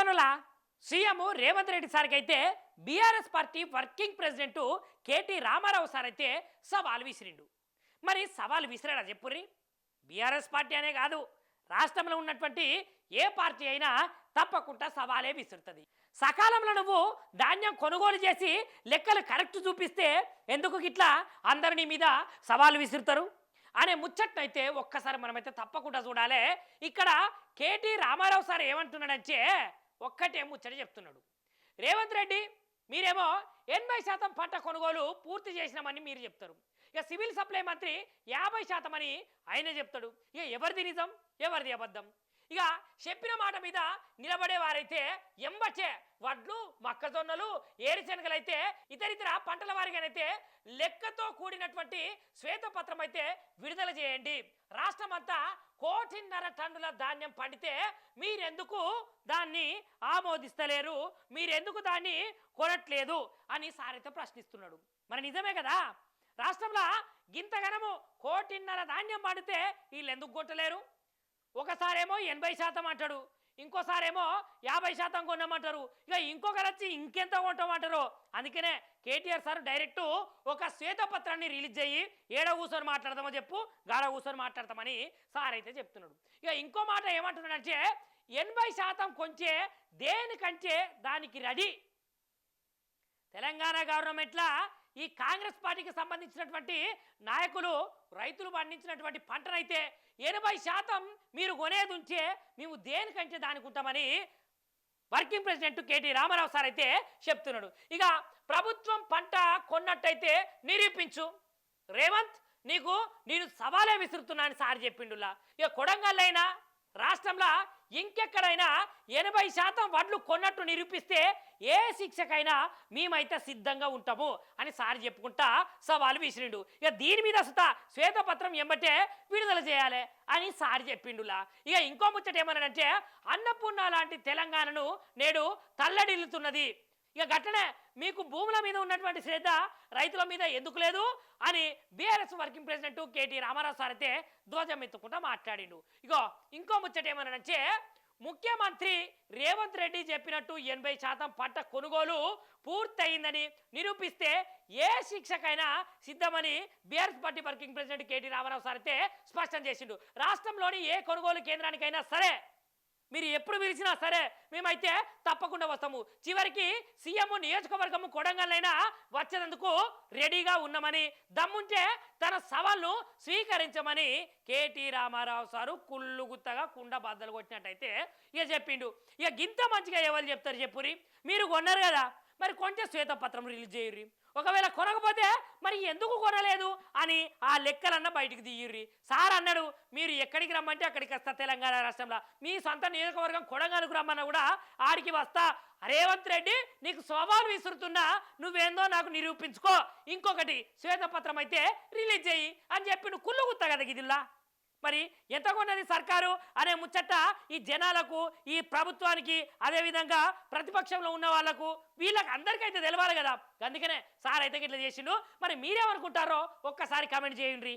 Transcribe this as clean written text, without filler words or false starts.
గనుల సీఎం రేవంత్ రెడ్డి సార్కి అయితే BRS party working president KT Rama Rao sir అయితే సవాల్ విసిరిండు. మరి సవాల్ విసిరాడా చెప్పుర్రి? బీఆర్ఎస్ పార్టీ అనే కాదు, రాష్ట్రంలో ఉన్నటువంటి ఏ పార్టీ అయినా తప్పకుండా సవాలే విసురుతుంది. సకాలంలో నువ్వు ధాన్యం కొనుగోలు చేసి లెక్కలు కరెక్ట్ చూపిస్తే ఎందుకు గిట్లా అందరినీ మీద సవాలు విసురుతారు అనే ముచ్చట్నైతే ఒక్కసారి మనమైతే తప్పకుండా చూడాలి. ఇక్కడ కేటీ రామారావు సార్ ఏమంటున్నాడంటే ఒక్కటే ముచ్చట చెప్తున్నాడు. రేవంత్ రెడ్డి మీరేమో 80% పంట కొనుగోలు పూర్తి చేసినామని మీరు చెప్తారు. ఇక సివిల్ సప్లై మంత్రి 50% అని ఆయన చెప్తాడు. ఇక ఎవరిది నిజం, ఎవరిది అబద్ధం? ఇక చెప్పిన మాట మీద నిలబడేవారైతే ఎంబచే వడ్లు, మొక్కజొన్నలు, ఏరుశనగలు అయితే ఇతరితర పంటల వారిగానైతే లెక్కతో కూడినటువంటి శ్వేతపత్రం అయితే విడుదల చేయండి. రాష్ట్రమంతా 1.5 టన్నుల ధాన్యం పండితే మీరెందుకు దాన్ని ఆమోదిస్తలేరు, మీరెందుకు దాన్ని కొనట్లేదు అని సారైతే ప్రశ్నిస్తున్నాడు. మరి నిజమే కదా, రాష్ట్రంలో గింతగనము 1.5 ధాన్యం పండితే వీళ్ళు ఎందుకు కొట్టలేరు? ఒకసారేమో 80% అంటాడు, ఇంకోసారేమో 50% కొన్నామంటారు, ఇక ఇంకొకరు వచ్చి ఇంకెంత కొంటామంటారు. అందుకనే కేటీఆర్ సార్ డైరెక్ట్ ఒక శ్వేతపత్రాన్ని రిలీజ్ చేయి, ఏడ కూర్చొని మాట్లాడదామో చెప్పు, గాడ కూర్చొని మాట్లాడతామని సార్ అయితే చెప్తున్నాడు. ఇక ఇంకో మాట ఏమంటున్నాడంటే 80% కొంచే దేనికంటే దానికి రెడీ. తెలంగాణ గవర్నమెంట్లా ఈ కాంగ్రెస్ పార్టీకి సంబంధించినటువంటి నాయకులు రైతులు పండించినటువంటి పంటనైతే 80% మీరు కొనేది ఉంచే మేము దేనికంటే దానికి ఉంటామని working president KT Rama Rao sir అయితే చెప్తున్నాడు. ఇక ప్రభుత్వం పంట కొన్నట్టయితే నిరూపించు, రేవంత్ నేను సవాలే విసురుతున్నా అని సార్ చెప్పిండులా. ఇక కొడంగల్లైనా రాష్ట్రంలో ఇంకెక్కడైనా 80% వడ్లు కొన్నట్టు నిరూపిస్తే ఏ శిక్షకైనా మేమైతే సిద్ధంగా ఉంటాము అని సార్ చెప్పుకుంటా సవాలు విసిరిండు. ఇక దీని మీద అసలు శ్వేతపత్రం ఎంబటే విడుదల చేయాలి అని సార్ చెప్పిండులా. ఇక ఇంకో ముచ్చట ఏమన్నాడంటే అన్నపూర్ణ లాంటి తెలంగాణను నేడు తల్లడిల్లుతున్నది. ఇక గట్టనే మీకు భూముల మీద ఉన్నటువంటి శ్రద్ధ రైతుల మీద ఎందుకు లేదు అని BRS working president KT Rama Rao sir అయితే ధ్వజం ఎత్తుకుంటా మాట్లాడిండు. ఇగో ఇంకో ముచ్చట ఏమన్నాడంటే ముఖ్యమంత్రి రేవంత్ రెడ్డి చెప్పినట్టు 80% పంట కొనుగోలు పూర్తయిందని నిరూపిస్తే ఏ శిక్షకైనా సిద్ధమని BRS party working president KT Rama Rao sir అయితే స్పష్టం చేసిండు. రాష్ట్రంలోని ఏ కొనుగోలు కేంద్రానికైనా సరే మీరు ఎప్పుడు పిలిచినా సరే మేమైతే తప్పకుండా వస్తాము. చివరికి సీఎం నియోజకవర్గము కొడంగల్లైనా వచ్చేందుకు రెడీగా ఉన్నామని, దమ్ముంటే తన సవాల్ను స్వీకరించమని కేటీ రామారావు సారు కుళ్ళు గుత్తగా కుండ బద్దలు కొట్టినట్టయితే ఇక చెప్పిండు. ఇక గింత మంచిగా ఎవరు చెప్తారు చెప్పురి? మీరు కొన్నారు కదా, మరి కొంచెం శ్వేతపత్రం రిలీజ్ చేయుర్రి. ఒకవేళ కొనకపోతే మరి ఎందుకు కొనలేదు అని ఆ లెక్కలన్న బయటికి తీయుర్రి. సార్ అన్నాడు మీరు ఎక్కడికి రమ్మంటే అక్కడికి వస్తా, తెలంగాణ రాష్ట్రంలో మీ సొంత నియోజకవర్గం కొడంగల్కు రమ్మన్నా కూడా ఆడికి వస్తా. రేవంత్ రెడ్డి నీకు సవాలు విసురుతున్నా, నువ్వేందో నాకు నిరూపించుకో, ఇంకొకటి శ్వేతపత్రం అయితే రిలీజ్ చేయి అని చెప్పి నువ్వు కుళ్ళు గుత్తా కదా గిదిల్లా. మరి ఎంత కొన్నది సర్కారు అనే ముచ్చట ఈ జనాలకు, ఈ ప్రభుత్వానికి, అదేవిధంగా ప్రతిపక్షంలో ఉన్న వాళ్లకు, వీళ్ళకి అందరికైతే తెలవాలి కదా. అందుకనే సార్ అయితే ఇట్లా చేసిండు. మరి మీరేమనుకుంటారో ఒక్కసారి కామెంట్ చేయండి.